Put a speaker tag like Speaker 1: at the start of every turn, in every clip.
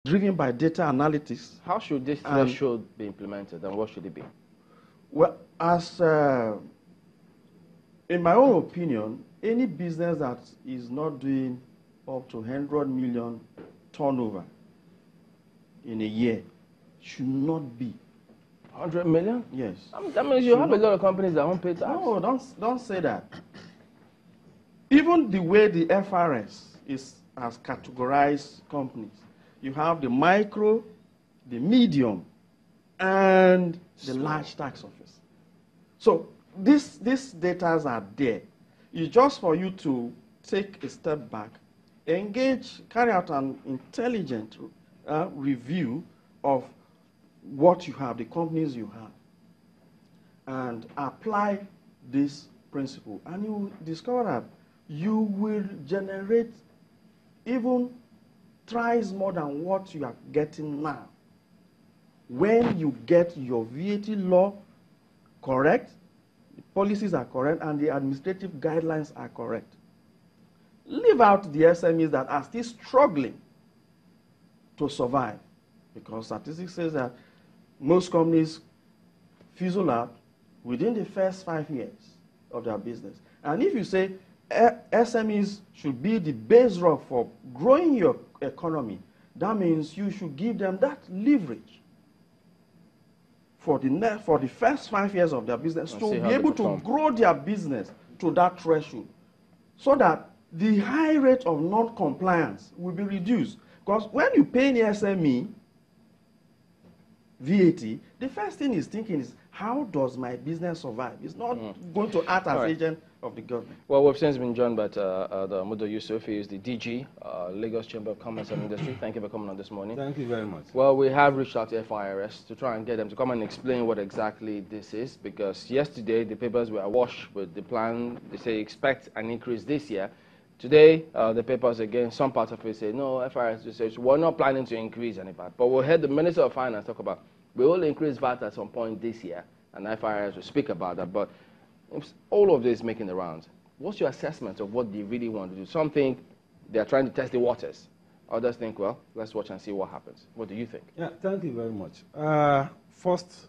Speaker 1: driven by data analytics.
Speaker 2: How should this threshold be implemented, and what should it be?
Speaker 1: Well, in my own opinion, any business that is not doing up to 100 million turnover in a year should not be.
Speaker 2: 100 million?
Speaker 1: Yes.
Speaker 2: That means you have a lot of companies that won't pay tax.
Speaker 1: No, don't say that. Even the way the FRS has categorized companies, you have the micro, the medium, and the large tax office. So these data are there. It's just for you to take a step back, carry out an intelligent review of what you have, the companies you have, and apply this principle. And you will discover that you will generate even thrice more than what you are getting now. When you get your VAT law correct, the policies are correct, and the administrative guidelines are correct. Leave out the SMEs that are still struggling to survive, because statistics says that most companies fizzle out within the first 5 years of their business. And if you say SMEs should be the base rock for growing your economy, that means you should give them that leverage for the first 5 years of their business to be able to grow their business to that threshold, so that the high rate of non-compliance will be reduced. Because when you pay an SME VAT, the first thing he's thinking is, how does my business survive? It's not going to act as agent of the government.
Speaker 2: Well, we've since been joined by the Mudo Yusuf. He is the DG, Lagos Chamber of Commerce and Industry. Thank you for coming on this morning.
Speaker 3: Thank you very much.
Speaker 2: Well, we have reached out to FIRS to try and get them to come and explain what exactly this is, because yesterday the papers were awash with the plan. They say expect an increase this year. Today, the papers again, some parts of it say, no, FIRS says we're not planning to increase any VAT. But we heard the Minister of Finance talk about, we will increase VAT at some point this year, and FIRS will speak about that. But all of this making the rounds. What's your assessment of what they really want to do? Some think they're trying to test the waters. Others think, well, let's watch and see what happens. What do you think?
Speaker 3: Yeah, thank you very much. First,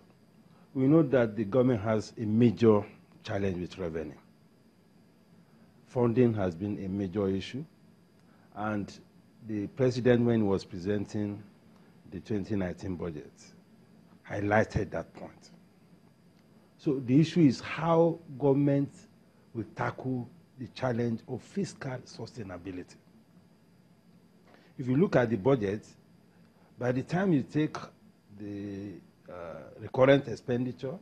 Speaker 3: we know that the government has a major challenge with revenue. Funding has been a major issue, and the president, when he was presenting the 2019 budget, highlighted that point. So the issue is how government will tackle the challenge of fiscal sustainability. If you look at the budget, by the time you take the recurrent expenditure,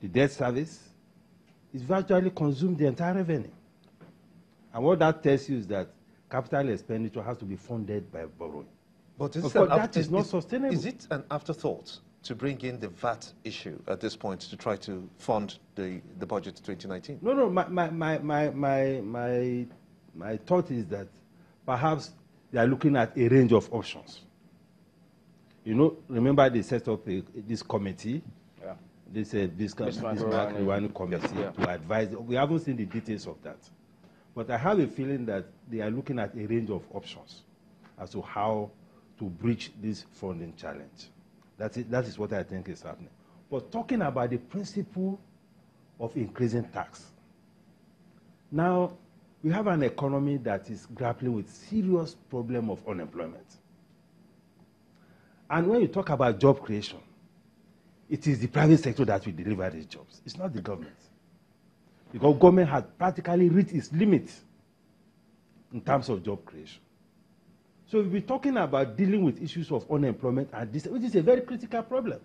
Speaker 3: the debt service, it's virtually consumed the entire revenue. And what that tells you is that capital expenditure has to be funded by borrowing.
Speaker 4: But
Speaker 3: that is not sustainable.
Speaker 4: Is it an afterthought to bring in the VAT issue at this point to try to fund the budget 2019?
Speaker 3: No. My thought is that perhaps they are looking at a range of options. You know, remember they set up this committee, this Bismarck committee to advise. We haven't seen the details of that. But I have a feeling that they are looking at a range of options as to how to breach this funding challenge. That is what I think is happening. But talking about the principle of increasing tax. Now, we have an economy that is grappling with serious problem of unemployment. And when you talk about job creation, it is the private sector that will deliver these jobs. It's not the government. Because government has practically reached its limit in terms of job creation. So we'll be talking about dealing with issues of unemployment, and this, which is a very critical problem,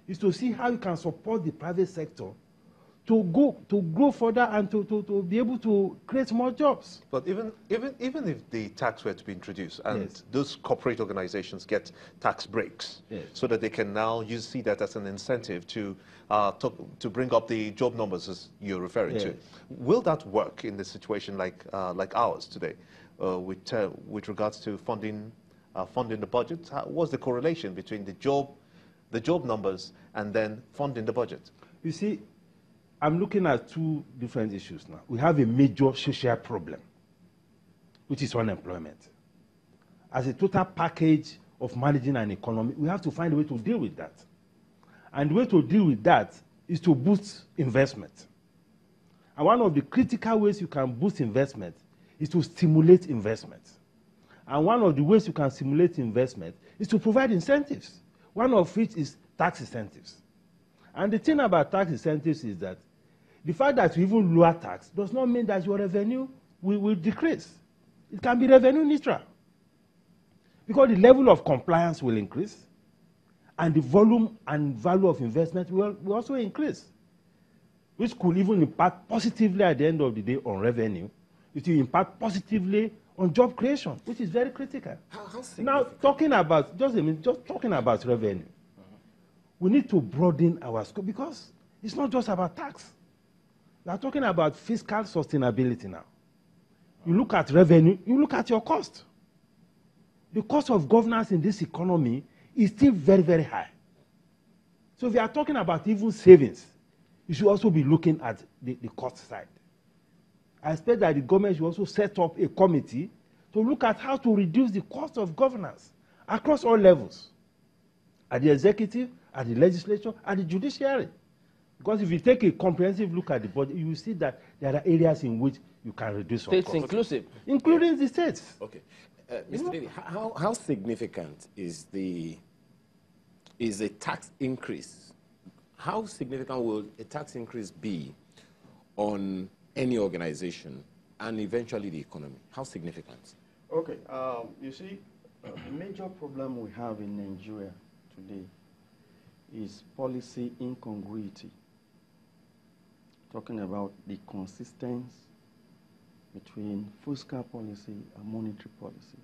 Speaker 3: is to see how you can support the private sector to grow further and to be able to create more jobs.
Speaker 4: But even if the tax were to be introduced and those corporate organizations get tax breaks, so that they can now see that as an incentive to bring up the job numbers as you're referring to, will that work in a situation like ours today, with regards to funding the budget? What's the correlation between the job numbers and then funding the budget?
Speaker 3: You see, I'm looking at two different issues now. We have a major social problem, which is unemployment. as a total package of managing an economy, we have to find a way to deal with that. And the way to deal with that is to boost investment. And one of the critical ways you can boost investment is to stimulate investment. And one of the ways you can stimulate investment is to provide incentives, one of which is tax incentives. And the thing about tax incentives is that the fact that you even lower tax does not mean that your revenue will decrease. It can be revenue neutral. Because the level of compliance will increase, and the volume and value of investment will also increase, which could even impact positively at the end of the day on revenue. It will impact positively on job creation, which is very critical. Now, talking about, just talking about revenue, we need to broaden our scope because it's not just about tax. We are talking about fiscal sustainability now. You look at revenue, you look at your cost. The cost of governance in this economy is still very, very high. So if you are talking about even savings, you should also be looking at the cost side. I expect that the government should also set up a committee to look at how to reduce the cost of governance across all levels, at the executive, at the legislature, at the judiciary. Because if you take a comprehensive look at the budget, you will see that there are areas in which you can reduce
Speaker 2: states
Speaker 3: costs.
Speaker 2: inclusive.
Speaker 3: Including the states.
Speaker 5: Okay. Mr. Daly, how significant is a tax increase? How significant will a tax increase be on any organization and eventually the economy? How significant?
Speaker 1: Okay, you see, the major problem we have in Nigeria today is policy incongruity. Talking about the consistency between fiscal policy and monetary policy.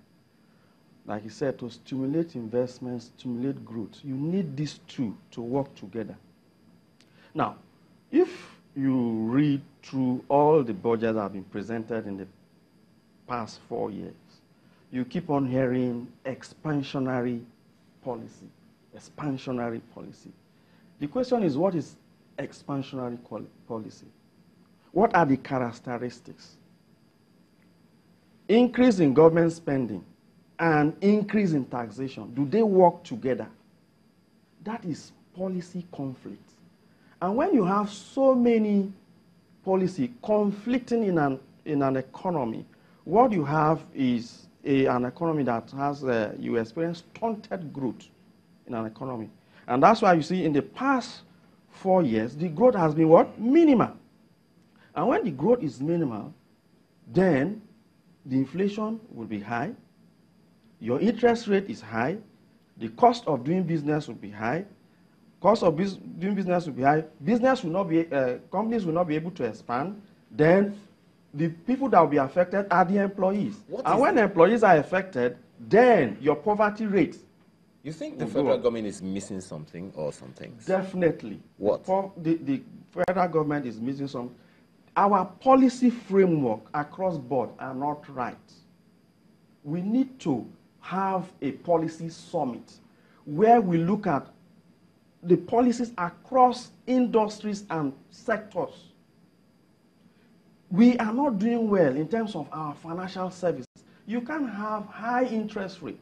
Speaker 1: Like you said, to stimulate investment, stimulate growth, you need these two to work together. Now, if you read through all the budgets that have been presented in the past 4 years, you keep on hearing expansionary policy, expansionary policy. The question is, what is expansionary policy? What are the characteristics? Increase in government spending and increase in taxation, do they work together? That is policy conflict. And when you have so many policy conflicting in an economy, what you have is an economy that has, you experience stunted growth in an economy. And that's why you see in the past 4 years, the growth has been what? Minimal. And when the growth is minimal, then the inflation will be high, your interest rate is high, the cost of doing business will be high, cost of doing business will be high, business will not be, companies will not be able to expand, then the people that will be affected are the employees. And when employees are affected, then your poverty rate.
Speaker 5: You think the federal government is missing something or some things?
Speaker 1: Definitely.
Speaker 5: What?
Speaker 1: The federal government is missing something. Our policy framework across board are not right. We need to have a policy summit where we look at the policies across industries and sectors. We are not doing well in terms of our financial services. You can't have high interest rate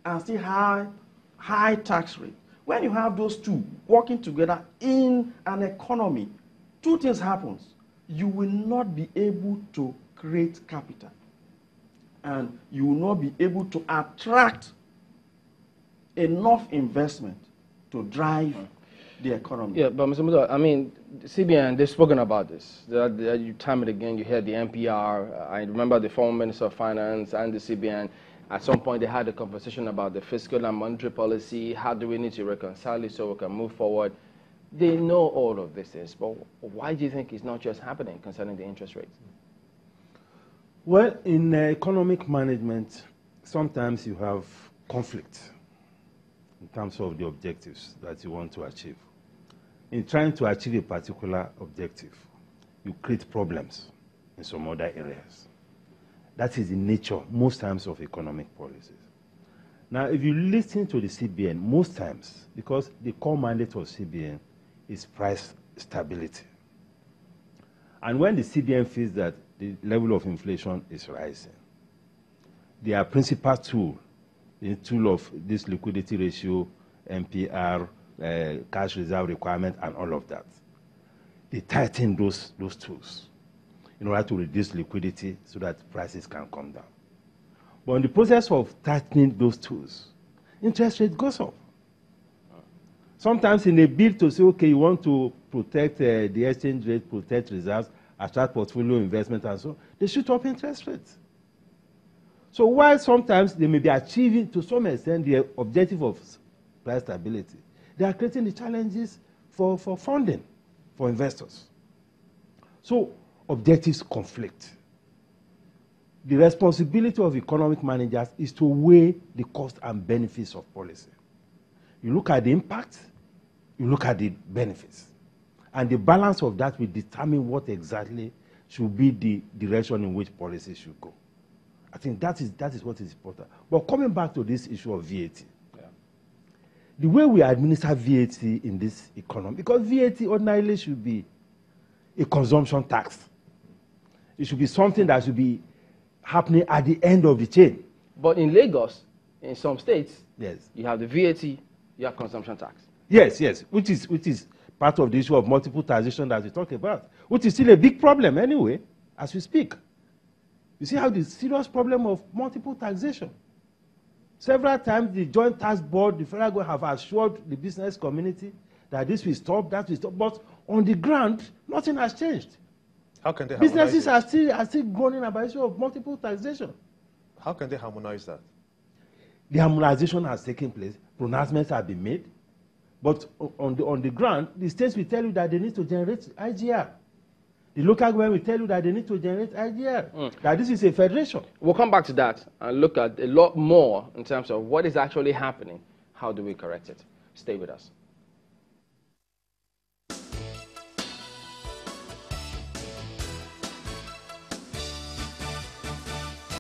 Speaker 1: and still high tax rate. When you have those two working together in an economy, two things happen. You will not be able to create capital, and you will not be able to attract enough investment to drive the economy.
Speaker 2: Yeah, but Mr. Mudo, I mean, CBN, they've spoken about this. You time and again, you hear the NPR. I remember the former Minister of Finance and the CBN. At some point, they had a conversation about the fiscal and monetary policy. How do we need to reconcile it so we can move forward? They know all of this is, but why do you think it's not just happening concerning the interest rates?
Speaker 3: Well, in economic management, sometimes you have conflict in terms of the objectives that you want to achieve. In trying to achieve a particular objective, you create problems in some other areas. That is the nature, most times, of economic policies. Now, if you listen to the CBN, most times, because the core mandate of CBN is price stability. And when the CBN feels that the level of inflation is rising, their principal tool the tool of this liquidity ratio, MPR, cash reserve requirement, and all of that. They tighten those tools in order to reduce liquidity so that prices can come down. But in the process of tightening those tools, interest rate goes up. Sometimes in a bid to say, okay, you want to protect the exchange rate, protect reserves, attract portfolio investment and so on, they shoot up interest rates. So while sometimes they may be achieving to some extent the objective of price stability, they are creating the challenges for funding for investors. So objectives conflict. The responsibility of economic managers is to weigh the cost and benefits of policy. You look at the impact, you look at the benefits. And the balance of that will determine what exactly should be the direction in which policy should go. I think that is what is important. But coming back to this issue of VAT, the way we administer VAT in this economy, because VAT ordinarily should be a consumption tax. It should be something that should be happening at the end of the chain.
Speaker 2: But in Lagos, in some states,
Speaker 3: yes,
Speaker 2: you have the VAT, you have consumption tax.
Speaker 3: Yes, which is part of the issue of multiple taxation that we talk about, which is still a big problem anyway, as we speak. You see how the serious problem of multiple taxation. Several times the Joint Tax Board, the federal government have assured the business community that this will stop, that will stop, but on the ground, nothing has changed.
Speaker 4: How can they
Speaker 3: Businesses are still going about the issue of multiple taxation.
Speaker 4: How can they harmonize that?
Speaker 3: The harmonization has taken place, pronouncements have been made, but on the ground, the states will tell you that they need to generate IGR. The local government will tell you that they need to generate IGR, that this is a federation.
Speaker 2: We'll come back to that and look at a lot more in terms of what is actually happening. How do we correct it? Stay with us.